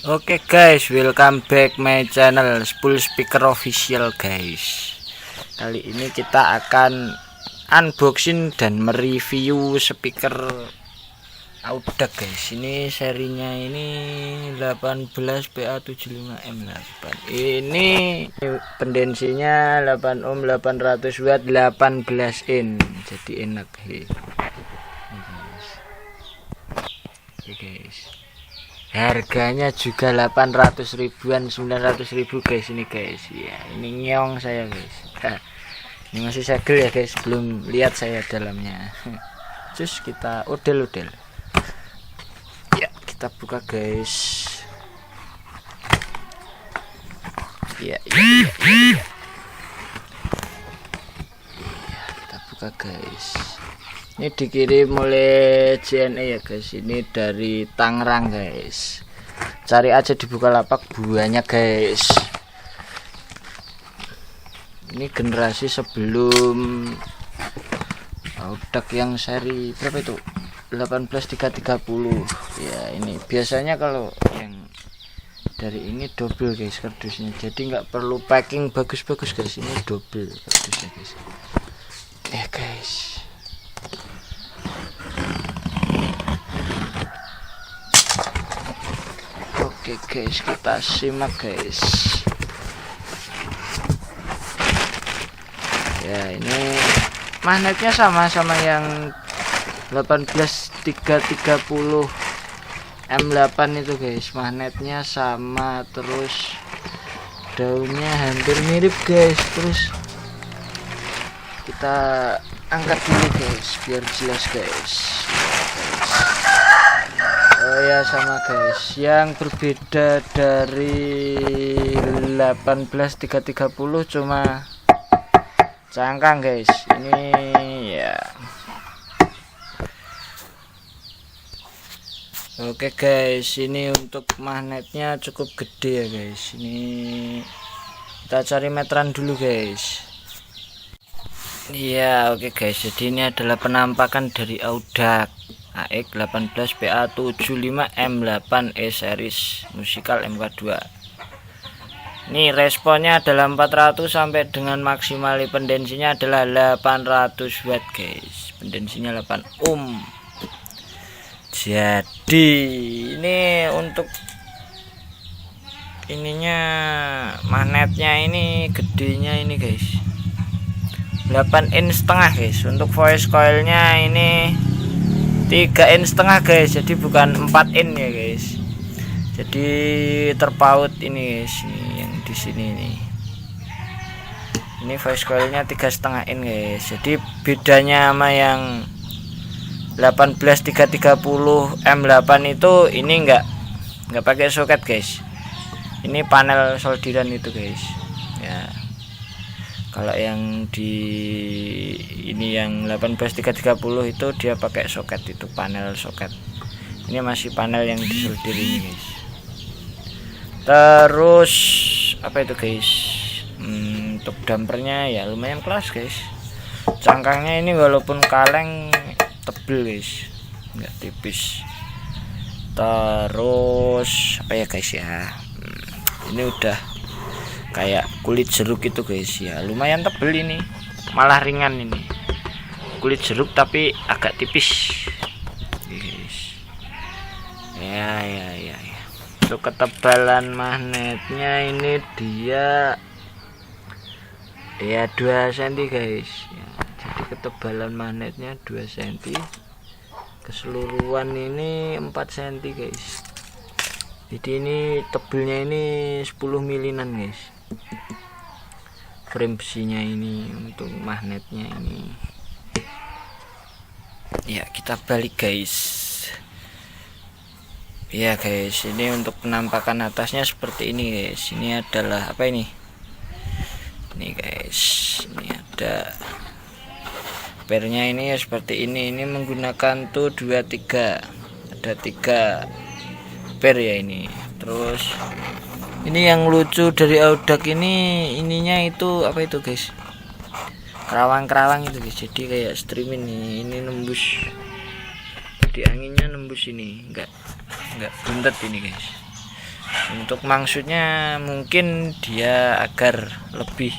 Oke guys, welcome back my channel Full Speaker Official guys. Kali ini kita akan unboxing dan mereview speaker Audac guys. Ini serinya ini 18 PA75M8. Ini pendensinya 8 ohm 800 watt 18 in. Jadi enak he. Oke guys. Harganya juga 800 ribuan, 900 ribu guys ini guys. Ya, ini nyong saya guys. Ini masih segel ya guys, belum lihat saya dalamnya. Terus kita udel-udel. Ya, kita buka guys. Ya. Ya, kita buka guys. Ini dikirim oleh JNE ya guys. Ini dari Tangerang guys. Cari aja di Bukalapak banyak guys. Ini generasi sebelum Audac yang seri berapa itu? 18330. Ya, ini biasanya kalau yang dari ini double guys kardusnya. Jadi nggak perlu packing bagus-bagus guys. Ini double kardusnya guys. Ya guys. Oke guys, kita simak guys. Ya, ini magnetnya sama yang 18330 M8 itu guys. Magnetnya sama, terus daunnya hampir mirip guys. Terus kita angkat dulu guys biar jelas guys. Oh ya, sama guys, yang berbeda dari 18330 cuma cangkang guys. Ini ya. Oke guys, ini untuk magnetnya cukup gede ya guys. Ini kita cari meteran dulu guys. Iya, oke guys, jadi ini adalah penampakan dari Audac AX 18 PA75M8 E series musikal MK2. Ini responnya adalah 400 sampai dengan maksimal pendensinya adalah 800 watt guys. Pendensinya 8 ohm. Jadi ini untuk ininya magnetnya ini gedenya ini guys. 8 in setengah guys. Untuk voice coilnya ini 3 in setengah guys, jadi bukan 4 in ya guys. Jadi terpaut ini guys, ini yang di sini nih. Ini voice coilnya 3,5 in guys. Jadi bedanya sama yang 18330 M8 itu ini enggak pakai soket guys. Ini panel solderan itu guys. Ya. Kalau yang di ini yang 18330 itu dia pakai soket, itu panel soket. Ini masih panel yang disolder ini guys. Terus apa itu guys? Untuk dampernya ya lumayan kelas guys. Cangkangnya ini walaupun kaleng tebel guys, nggak tipis. Terus apa ya guys ya? Ini udah kayak kulit jeruk itu guys ya, lumayan tebel ini, malah ringan ini kulit jeruk tapi agak tipis guys. Ya. Untuk ketebalan magnetnya ini dia ya 2 cm guys ya, jadi ketebalan magnetnya 2 cm, keseluruhan ini 4 cm guys. Jadi ini tebelnya ini 10 milinan guys. Frame besinya ini untuk magnetnya ini. Ya, kita balik guys. Ya guys, ini untuk penampakan atasnya seperti ini guys. Ini adalah apa ini? Ini guys, ini ada pernya ini ya seperti ini. Ini menggunakan tuh 23. Ada 3 per ya ini. Terus ini yang lucu dari Audac ini, ininya itu apa itu guys, kerawang-kerawang itu guys. Jadi kayak streaming ini nembus di anginnya, nembus ini enggak buntet ini guys. Untuk maksudnya mungkin dia agar lebih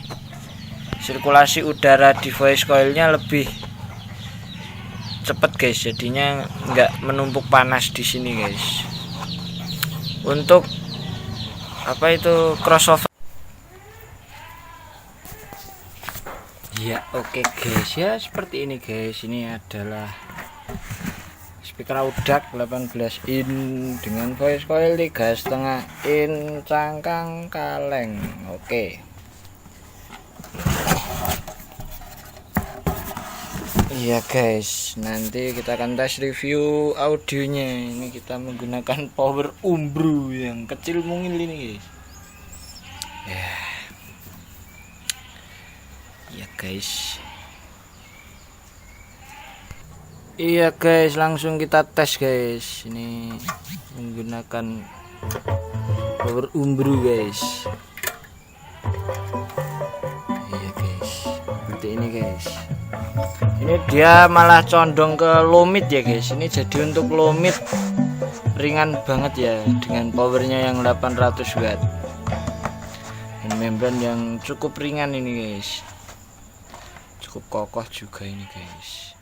sirkulasi udara di voice coilnya lebih cepet guys, jadinya nggak menumpuk panas di sini guys. Untuk apa itu crossover ya, oke guys, ya seperti ini guys. Ini adalah speaker audak 18 in dengan voice coil 3,5 in cangkang kaleng. Oke. Iya guys, nanti kita akan tes review audionya. Ini kita menggunakan power umbro yang kecil mungil ini guys. Ya guys. Iya guys, langsung kita tes guys. Ini menggunakan power umbro guys. Iya guys, seperti ini guys. Ini dia malah condong ke low mid ya guys. Ini jadi untuk low mid ringan banget ya, dengan powernya yang 800 watt dan membran yang cukup ringan ini guys. Cukup kokoh juga ini guys.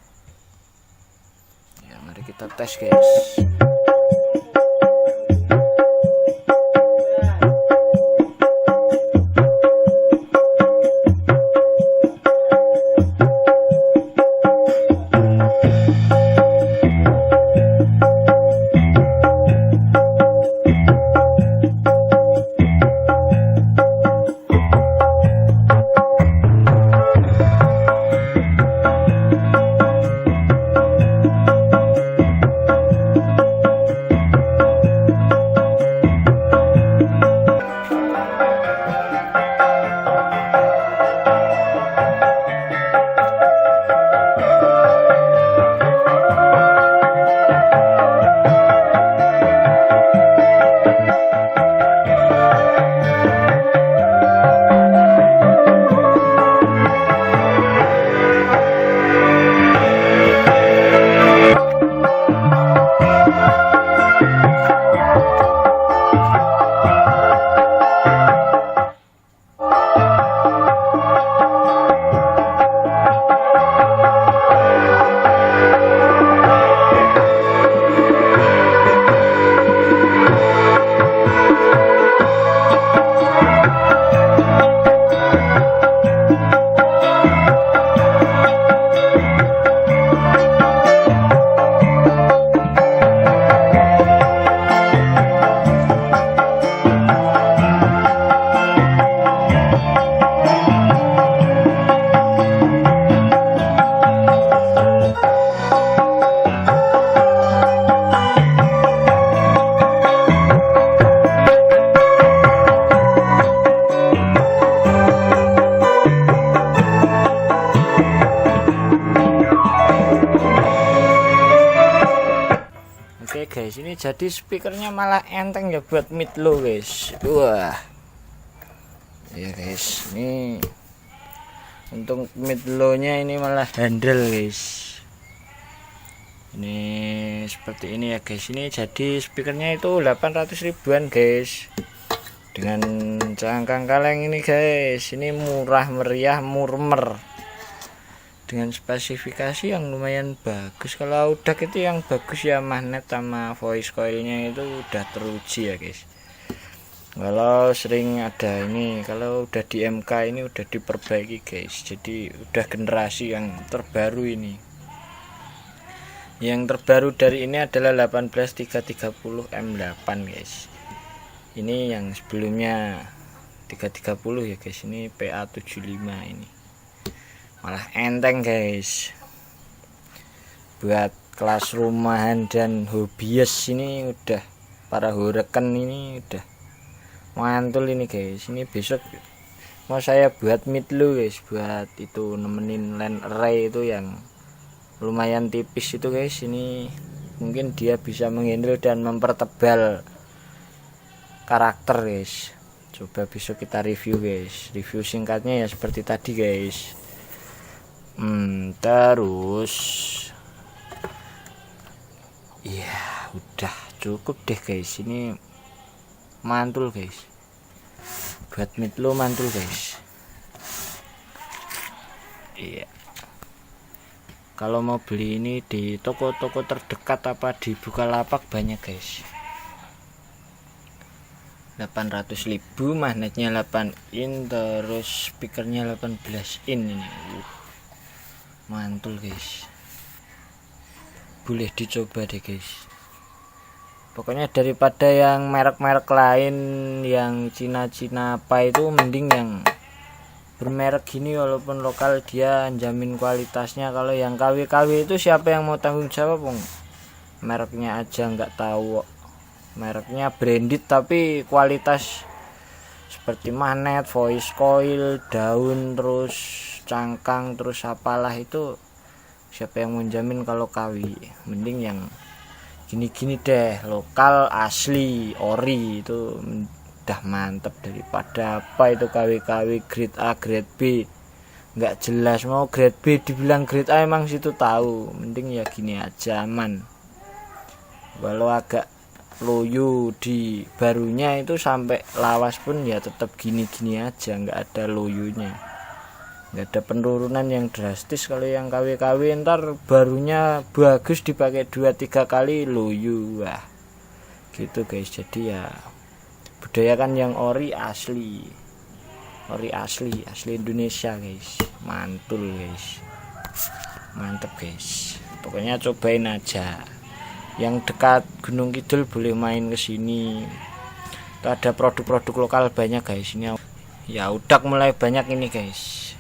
Ya, mari kita tes guys. Oke guys, ini jadi speakernya malah enteng ya buat mid low guys. Wah. Ya guys, ini untuk mid low nya ini malah handle guys. Ini seperti ini ya guys. Ini jadi speakernya itu 800 ribuan guys. Dengan cangkang kaleng ini guys. Ini murah meriah murmer. Dengan spesifikasi yang lumayan bagus. Kalau udah itu yang bagus ya, magnet sama voice coilnya itu udah teruji ya guys. Kalau sering ada ini, kalau udah di MK ini udah diperbaiki guys. Jadi udah generasi yang terbaru ini. Yang terbaru dari ini adalah 18330 M8 guys. Ini yang sebelumnya 330 ya guys. Ini PA75 ini. Malah enteng guys. Buat kelas rumahan dan hobiis ini udah, para horeken ini udah mantul ini guys. Ini besok mau saya buat mid low guys, buat itu nemenin line array itu yang lumayan tipis itu guys. Ini mungkin dia bisa menghandle dan mempertebal karakter guys. Coba besok kita review guys. Review singkatnya ya seperti tadi guys. Terus ya udah cukup deh guys. Ini mantul guys, buat mitlo mantul guys. Iya, kalau mau beli ini di toko-toko terdekat apa di Bukalapak banyak guys. 800.000, magnetnya 8 in, terus speakernya 18 in ini. Mantul guys, boleh dicoba deh guys. Pokoknya daripada yang merek-merek lain yang Cina-Cina apa itu, mending yang bermerek gini walaupun lokal dia jamin kualitasnya. Kalau yang KW-KW itu siapa yang mau tanggung jawab, Bang? Mereknya aja nggak tahu, mereknya branded tapi kualitas seperti magnet, voice coil, daun, terus cangkang, terus apalah itu, siapa yang menjamin? Kalau KW mending yang gini-gini deh, lokal asli ori itu udah mantep daripada apa itu KW-KW grade A grade B nggak jelas. Mau grade B dibilang grade A emang situ tahu, mending ya gini aja aman. Walau agak loyo di barunya itu sampai lawas pun ya tetap gini-gini aja, nggak ada loyonya, nggak ada penurunan yang drastis. Kalau yang KW-KW ntar barunya bagus dipakai 2-3 kali loyo, wah gitu guys. Jadi ya budayakan yang ori asli Indonesia guys, mantul guys, mantep guys. Pokoknya cobain aja. Yang dekat Gunung Kidul boleh main ke sini. Itu ada produk-produk lokal banyak guys. Ini ya udah mulai banyak ini guys.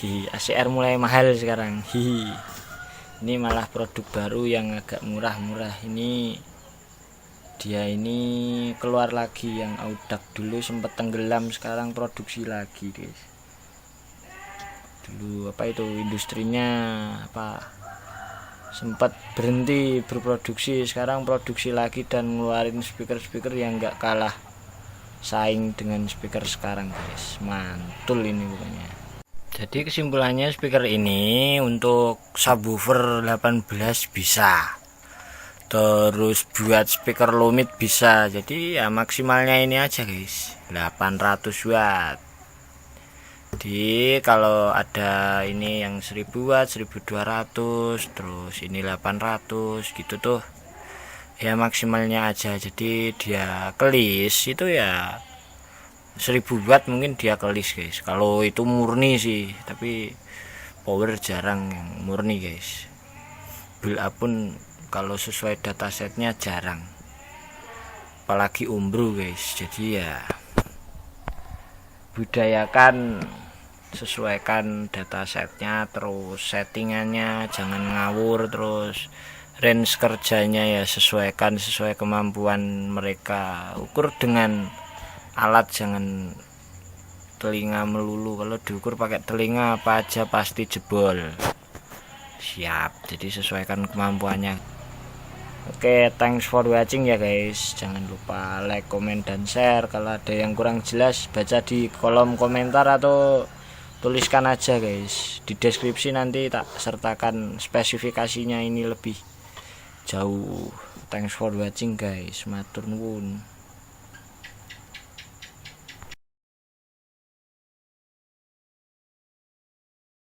ACR mulai mahal sekarang. Ini malah produk baru yang agak murah-murah. Ini dia ini keluar lagi, yang Audak dulu sempat tenggelam, sekarang produksi lagi guys. Dulu apa itu industrinya apa sempat berhenti berproduksi, sekarang produksi lagi dan ngeluarin speaker yang enggak kalah saing dengan speaker sekarang guys. Mantul ini pokoknya. Jadi kesimpulannya, speaker ini untuk subwoofer 18 bisa, terus buat speaker low mid bisa. Jadi ya maksimalnya ini aja guys, 800 watt. Jadi kalau ada ini yang 1000 watt, 1200, terus ini 800 gitu tuh ya maksimalnya aja. Jadi dia kelis itu ya 1000 watt mungkin dia kelis guys, kalau itu murni sih. Tapi power jarang yang murni guys, build up pun kalau sesuai datasetnya jarang, apalagi umbro guys. Jadi ya budayakan, sesuaikan datasetnya, terus settingannya jangan ngawur, terus range kerjanya ya sesuaikan sesuai kemampuan mereka. Ukur dengan alat, jangan telinga melulu. Kalau diukur pakai telinga apa aja pasti jebol. Siap, jadi sesuaikan kemampuannya. Oke, thanks for watching ya guys. Jangan lupa like, comment, dan share. Kalau ada yang kurang jelas baca di kolom komentar atau tuliskan aja guys. Di deskripsi nanti tak sertakan spesifikasinya ini lebih jauh. Thanks for watching guys, matur nuwun.